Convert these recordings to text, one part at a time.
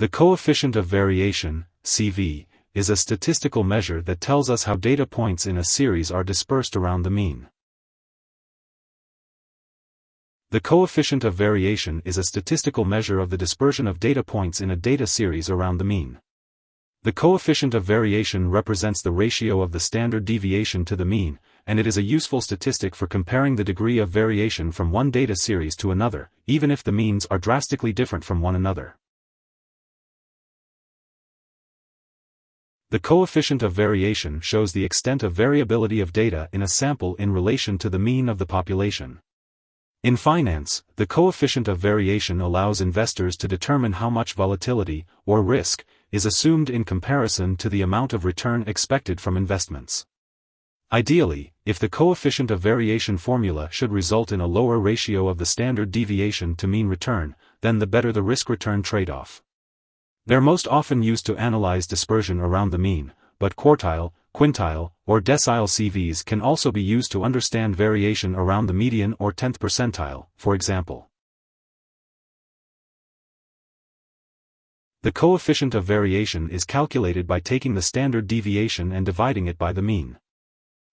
The coefficient of variation, CV, is a statistical measure that tells us how data points in a series are dispersed around the mean. The coefficient of variation is a statistical measure of the dispersion of data points in a data series around the mean. The coefficient of variation represents the ratio of the standard deviation to the mean, and it is a useful statistic for comparing the degree of variation from one data series to another, even if the means are drastically different from one another. The coefficient of variation shows the extent of variability of data in a sample in relation to the mean of the population. In finance, the coefficient of variation allows investors to determine how much volatility, or risk, is assumed in comparison to the amount of return expected from investments. Ideally, if the coefficient of variation formula should result in a lower ratio of the standard deviation to mean return, then the better the risk-return trade-off. They're most often used to analyze dispersion around the mean, but quartile, quintile, or decile CVs can also be used to understand variation around the median or 10th percentile, for example. The coefficient of variation is calculated by taking the standard deviation and dividing it by the mean.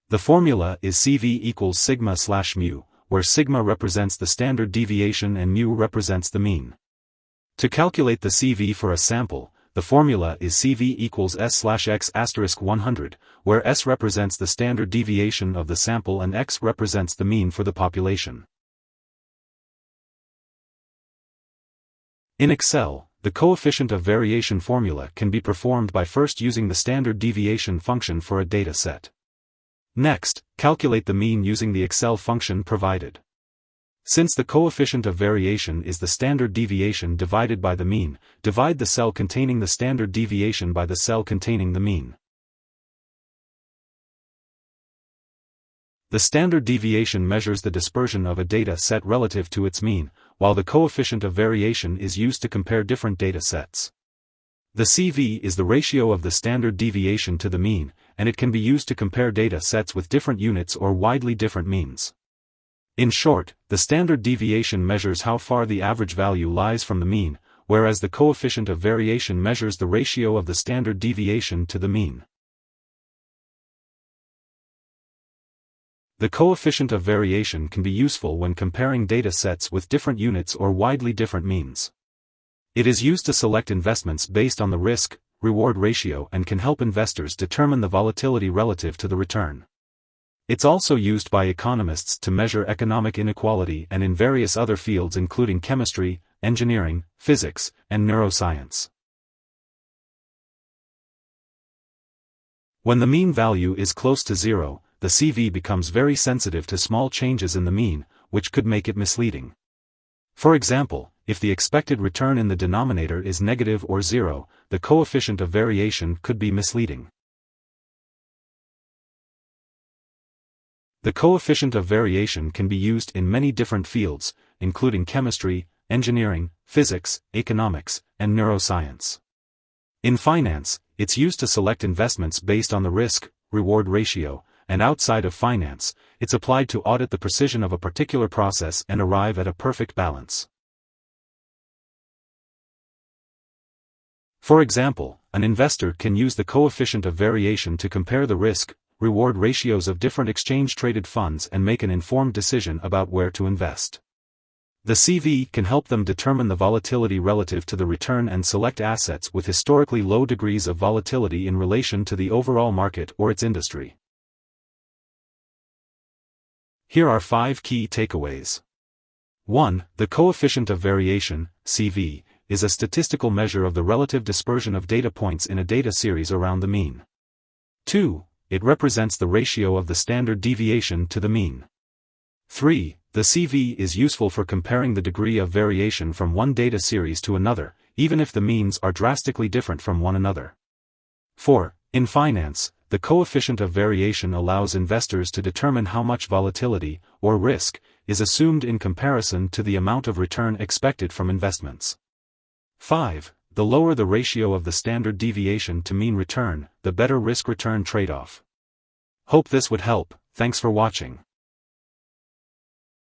The formula is CV equals sigma/mu, where sigma represents the standard deviation and mu represents the mean. To calculate the CV for a sample, the formula is CV equals S/x * 100, where S represents the standard deviation of the sample and x represents the mean for the population. In Excel, the coefficient of variation formula can be performed by first using the standard deviation function for a data set. Next, calculate the mean using the Excel function provided. Since the coefficient of variation is the standard deviation divided by the mean, divide the cell containing the standard deviation by the cell containing the mean. The standard deviation measures the dispersion of a data set relative to its mean, while the coefficient of variation is used to compare different data sets. The CV is the ratio of the standard deviation to the mean, and it can be used to compare data sets with different units or widely different means. In short, the standard deviation measures how far the average value lies from the mean, whereas the coefficient of variation measures the ratio of the standard deviation to the mean. The coefficient of variation can be useful when comparing data sets with different units or widely different means. It is used to select investments based on the risk-reward ratio and can help investors determine the volatility relative to the return. It's also used by economists to measure economic inequality and in various other fields including chemistry, engineering, physics, and neuroscience. When the mean value is close to zero, the CV becomes very sensitive to small changes in the mean, which could make it misleading. For example, if the expected return in the denominator is negative or zero, the coefficient of variation could be misleading. The coefficient of variation can be used in many different fields, including chemistry, engineering, physics, economics, and neuroscience. In finance, it's used to select investments based on the risk-reward ratio, and outside of finance, it's applied to audit the precision of a particular process and arrive at a perfect balance. For example, an investor can use the coefficient of variation to compare the risk-reward ratios of different exchange-traded funds and make an informed decision about where to invest. The CV can help them determine the volatility relative to the return and select assets with historically low degrees of volatility in relation to the overall market or its industry. Here are 5 key takeaways. 1. The coefficient of variation, CV, is a statistical measure of the relative dispersion of data points in a data series around the mean. 2. It represents the ratio of the standard deviation to the mean. 3. The CV is useful for comparing the degree of variation from one data series to another, even if the means are drastically different from one another. 4. In finance, the coefficient of variation allows investors to determine how much volatility, or risk, is assumed in comparison to the amount of return expected from investments. 5. The lower the ratio of the standard deviation to mean return, the better risk-return trade-off. Hope this would help. Thanks for watching.